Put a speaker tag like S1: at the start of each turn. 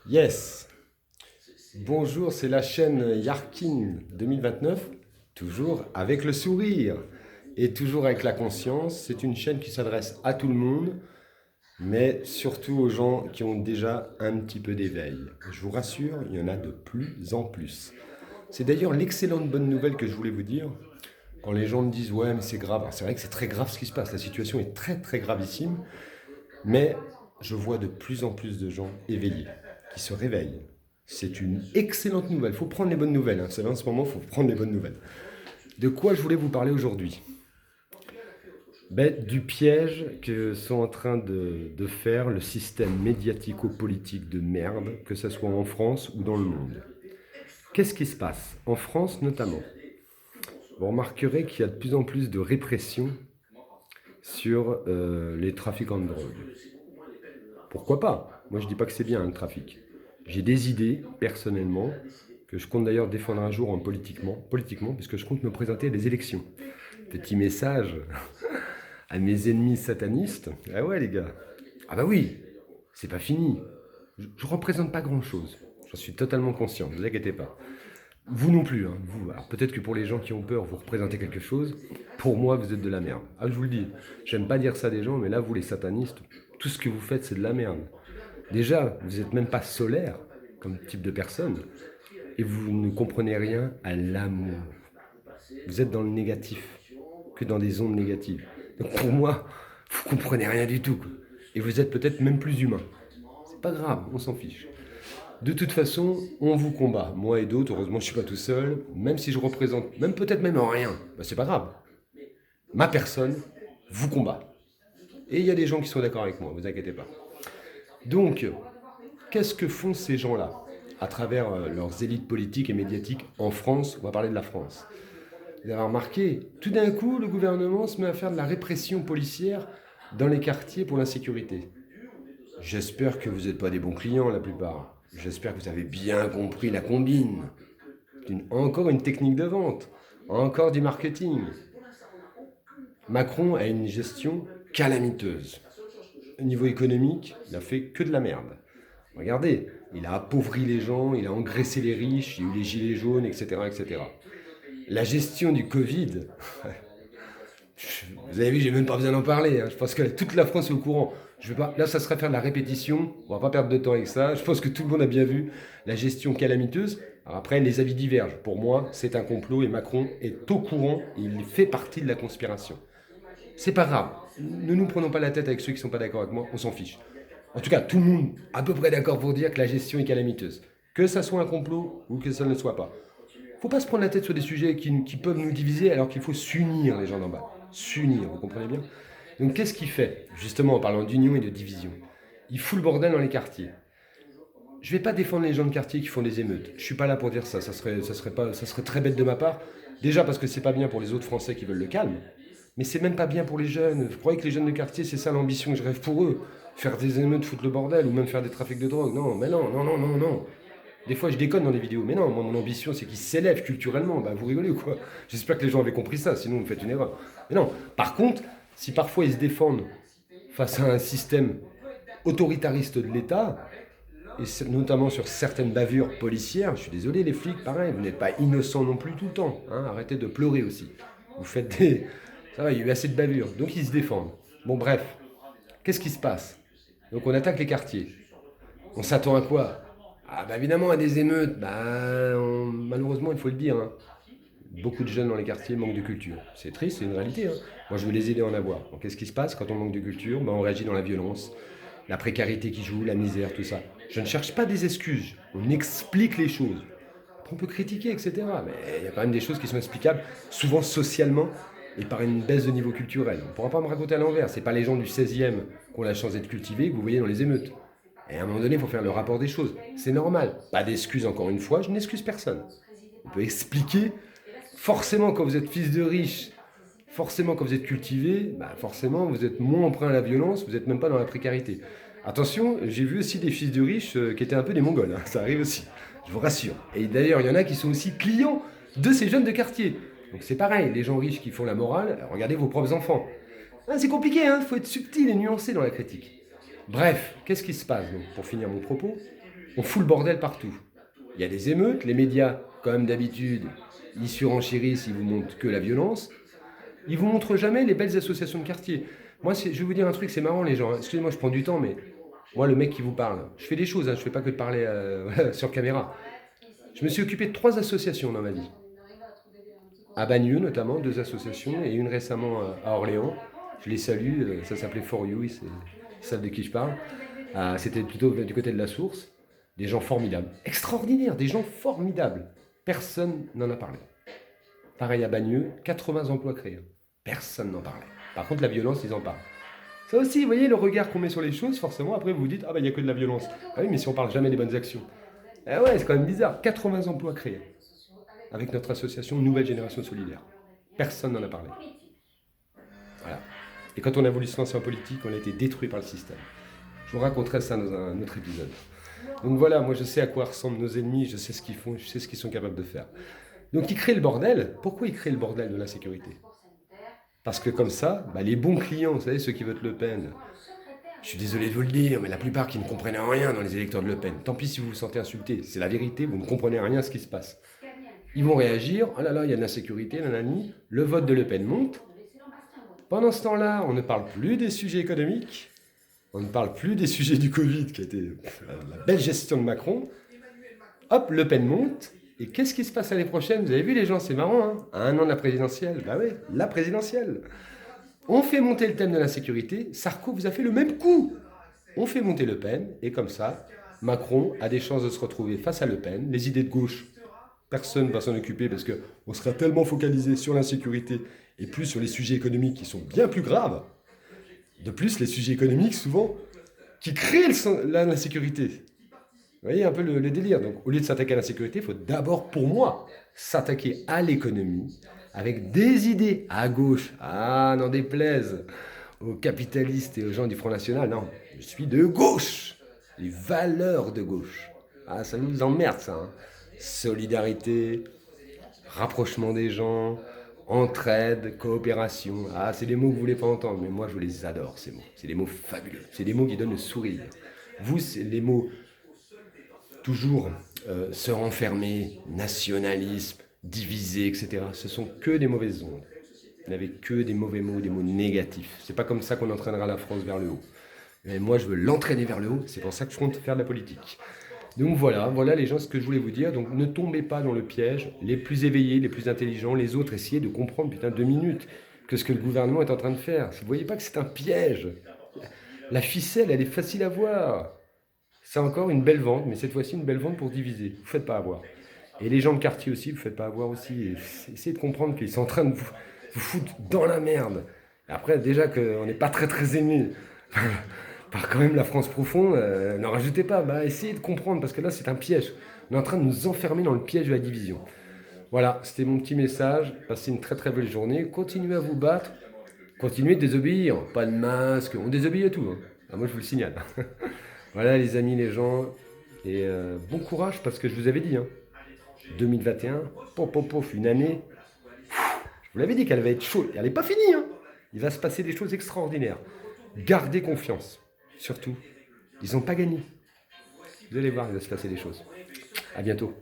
S1: Yes. Bonjour, c'est la chaîne Yarkin 2029, toujours avec le sourire et toujours avec la conscience. C'est une chaîne qui s'adresse à tout le monde, mais surtout aux gens qui ont déjà un petit peu d'éveil. Je vous rassure, il y en a de plus en plus. C'est d'ailleurs l'excellente bonne nouvelle que je voulais vous dire. Quand les gens me disent ouais mais c'est grave, alors c'est vrai que c'est très grave ce qui se passe, la situation est très très gravissime, mais je vois de plus en plus de gens éveillés, qui se réveillent. C'est une excellente nouvelle. Il faut prendre les bonnes nouvelles. Hein. Vous savez, en ce moment, il faut prendre les bonnes nouvelles. De quoi je voulais vous parler aujourd'hui? Du piège que sont en train de faire le système médiatico-politique de merde, que ce soit en France ou dans le monde. Qu'est-ce qui se passe? En France notamment. Vous remarquerez qu'il y a de plus en plus de répression sur les trafiquants de drogue. Pourquoi pas? Moi, je dis pas que c'est bien le trafic. J'ai des idées, personnellement, que je compte d'ailleurs défendre un jour politiquement, puisque je compte me présenter à des élections. Petit message à mes ennemis satanistes. Ah ouais, les gars. Ah bah oui, c'est pas fini. Je représente pas grand-chose. J'en suis totalement conscient, ne vous inquiétez pas. Vous non plus, hein. Vous, alors peut-être que pour les gens qui ont peur, vous représentez quelque chose. Pour moi, vous êtes de la merde. Ah, je vous le dis. J'aime pas dire ça des gens, mais là, vous les satanistes, tout ce que vous faites, c'est de la merde. Déjà, vous n'êtes même pas solaire comme type de personne, et vous ne comprenez rien à l'amour. Vous êtes dans le négatif, que dans des ondes négatives. Donc pour moi, vous comprenez rien du tout. Et vous êtes peut-être même plus humain. C'est pas grave, on s'en fiche. De toute façon, on vous combat, moi et d'autres. Heureusement, je suis pas tout seul. Même si je représente, même peut-être même rien, bah, c'est pas grave. Ma personne vous combat. Et il y a des gens qui sont d'accord avec moi, vous inquiétez pas. Donc, qu'est-ce que font ces gens-là à travers leurs élites politiques et médiatiques en France? On va parler de la France. Vous avez remarqué, tout d'un coup, le gouvernement se met à faire de la répression policière dans les quartiers pour l'insécurité. J'espère que vous n'êtes pas des bons clients, la plupart. J'espère que vous avez bien compris la combine. Encore une technique de vente. Encore du marketing. Macron a une gestion calamiteuse. Au niveau économique, il a fait que de la merde. Regardez, il a appauvri les gens, il a engraissé les riches, il y a eu les gilets jaunes, etc. etc. La gestion du Covid, vous avez vu, j'ai même pas besoin d'en parler. Hein. Je pense que toute la France est au courant. Je vais pas, là, ça serait faire de la répétition. On va pas perdre de temps avec ça. Je pense que tout le monde a bien vu la gestion calamiteuse. Alors après, les avis divergent. Pour moi, c'est un complot et Macron est au courant. Et il fait partie de la conspiration. C'est pas grave. Ne nous prenons pas la tête avec ceux qui sont pas d'accord avec moi. On s'en fiche. En tout cas, tout le monde à peu près d'accord pour dire que la gestion est calamiteuse. Que ça soit un complot ou que ça ne le soit pas. Faut pas se prendre la tête sur des sujets qui peuvent nous diviser alors qu'il faut s'unir les gens d'en bas. S'unir, vous comprenez bien? Donc qu'est-ce qu'il fait, justement en parlant d'union et de division? Il fout le bordel dans les quartiers. Je ne vais pas défendre les gens de quartier qui font des émeutes. Je ne suis pas là pour dire ça. Ça serait très bête de ma part. Déjà parce que c'est pas bien pour les autres Français qui veulent le calme. Mais c'est même pas bien pour les jeunes. Vous croyez que les jeunes de quartier, c'est ça l'ambition que je rêve pour eux? Faire des émeutes, foutre le bordel ou même faire des trafics de drogue? Non, mais non, non, non, non, non. Des fois, je déconne dans les vidéos. Mais non, moi, mon ambition, c'est qu'ils s'élèvent culturellement. Bah, vous rigolez ou quoi? J'espère que les gens avaient compris ça, sinon vous faites une erreur. Mais non. Par contre, si parfois ils se défendent face à un système autoritariste de l'État, et notamment sur certaines bavures policières, je suis désolé, les flics, pareil, vous n'êtes pas innocents non plus tout le temps. Hein, arrêtez de pleurer aussi. Vous faites des. Ça va, il y a eu assez de bavures. Donc ils se défendent. Bon, bref. Qu'est-ce qui se passe? Donc on attaque les quartiers. On s'attend à quoi? Ah bah évidemment à des émeutes. Malheureusement il faut le dire. Hein. Beaucoup de jeunes dans les quartiers manquent de culture. C'est triste, c'est une réalité. Hein. Moi je veux les aider à en avoir. Donc qu'est-ce qui se passe quand on manque de culture? On réagit dans la violence, la précarité qui joue, la misère, tout ça. Je ne cherche pas des excuses. On explique les choses. Après, on peut critiquer, etc. Mais il y a quand même des choses qui sont explicables, souvent socialement et par une baisse de niveau culturel. On ne pourra pas me raconter à l'envers. C'est pas les gens du 16e qui ont la chance d'être cultivés que vous voyez dans les émeutes. Et à un moment donné, il faut faire le rapport des choses. C'est normal. Pas d'excuses encore une fois, je n'excuse personne. On peut expliquer. Forcément, quand vous êtes fils de riche, forcément, quand vous êtes cultivé, forcément, vous êtes moins emprunt à la violence, vous n'êtes même pas dans la précarité. Attention, j'ai vu aussi des fils de riches qui étaient un peu des Mongols. Hein. Ça arrive aussi, je vous rassure. Et d'ailleurs, il y en a qui sont aussi clients de ces jeunes de quartier. Donc c'est pareil, les gens riches qui font la morale, regardez vos propres enfants. Ah, c'est compliqué, il faut être subtil et nuancé dans la critique. Bref, qu'est-ce qui se passe donc, pour finir mon propos? On fout le bordel partout. Il y a des émeutes, les médias, comme d'habitude, ils surenchérissent, ils vous montrent que la violence. Ils vous montrent jamais les belles associations de quartier. Moi, je vais vous dire un truc, c'est marrant les gens. Excusez-moi, je prends du temps, mais moi, le mec qui vous parle, je fais des choses, hein, je fais pas que de parler sur caméra. Je me suis occupé de 3 associations dans ma vie. À Bagneux notamment, 2 associations, et une récemment à Orléans. Je les salue, ça s'appelait For You, ils savent de qui je parle. C'était plutôt du côté de la source. Des gens formidables, extraordinaires, des gens formidables. Personne n'en a parlé. Pareil à Bagneux, 80 emplois créés. Personne n'en parlait. Par contre, la violence, ils en parlent. Ça aussi, vous voyez le regard qu'on met sur les choses, forcément, après vous vous dites, ah bah il n'y a que de la violence. Ah oui, mais si on parle jamais des bonnes actions. Eh ouais, c'est quand même bizarre. 80 emplois créés avec notre association Nouvelle Génération Solidaire. Personne n'en a parlé. Voilà. Et quand on a voulu se lancer en politique, on a été détruit par le système. Je vous raconterai ça dans un autre épisode. Donc voilà, moi je sais à quoi ressemblent nos ennemis, je sais ce qu'ils font, je sais ce qu'ils sont capables de faire. Donc ils créent le bordel. Pourquoi ils créent le bordel de l'insécurité? Parce que comme ça, les bons clients, vous savez, ceux qui votent Le Pen, je suis désolé de vous le dire, mais la plupart qui ne comprennent rien dans les électeurs de Le Pen, tant pis si vous vous sentez insulté, c'est la vérité, vous ne comprenez rien à ce qui se passe. Ils vont réagir, oh là là, il y a de l'insécurité, nanani, le vote de Le Pen monte. Pendant ce temps-là, on ne parle plus des sujets économiques, on ne parle plus des sujets du Covid, qui a été la belle gestion de Macron. Hop, Le Pen monte, et qu'est-ce qui se passe l'année prochaine? Vous avez vu les gens, c'est marrant, hein, à 1 an de la présidentielle. Bah oui, la présidentielle. On fait monter le thème de l'insécurité, Sarko vous a fait le même coup. On fait monter Le Pen, et comme ça, Macron a des chances de se retrouver face à Le Pen. Les idées de gauche, personne ne va s'en occuper parce qu'on sera tellement focalisé sur l'insécurité et plus sur les sujets économiques qui sont bien plus graves. De plus, les sujets économiques, souvent, qui créent l'insécurité. Vous voyez un peu le délire. Donc, au lieu de s'attaquer à l'insécurité, il faut d'abord, pour moi, s'attaquer à l'économie avec des idées à gauche. Ah, n'en déplaise aux capitalistes et aux gens du Front National. Non, je suis de gauche. Les valeurs de gauche. Ah, ça nous emmerde, ça. Hein. Solidarité, rapprochement des gens, entraide, coopération. Ah, c'est des mots que vous voulez pas entendre, mais moi, je les adore, ces mots. C'est des mots fabuleux. C'est des mots qui donnent le sourire. Vous, c'est les mots toujours se renfermer, nationalisme, diviser, etc. Ce sont que des mauvaises ondes. Vous n'avez que des mauvais mots, des mots négatifs. C'est pas comme ça qu'on entraînera la France vers le haut. Mais moi, je veux l'entraîner vers le haut. C'est pour ça que je compte faire de la politique. Donc voilà les gens, ce que je voulais vous dire. Donc ne tombez pas dans le piège. Les plus éveillés, les plus intelligents, les autres, essayez de comprendre, 2 minutes, que ce que le gouvernement est en train de faire. Vous ne voyez pas que c'est un piège. La ficelle, elle est facile à voir. C'est encore une belle vente, mais cette fois-ci une belle vente pour diviser. Vous ne faites pas avoir. Et les gens de quartier aussi, vous ne faites pas avoir aussi. Et essayez de comprendre qu'ils sont en train de vous foutre dans la merde. Et après, déjà qu'on n'est pas très aimé par quand même la France profonde, n'en rajoutez pas. Essayez de comprendre, parce que là, c'est un piège. On est en train de nous enfermer dans le piège de la division. Voilà, c'était mon petit message. Passez une très belle journée. Continuez à vous battre. Continuez de désobéir. Pas de masque. On désobéit à tout. Hein. Moi, je vous le signale. Voilà les amis, les gens, et bon courage parce que je vous avais dit, 2021, une année, je vous l'avais dit qu'elle va être chaude, elle n'est pas finie, il va se passer des choses extraordinaires. Gardez confiance, surtout, ils n'ont pas gagné. Vous allez voir, il va se passer des choses. À bientôt.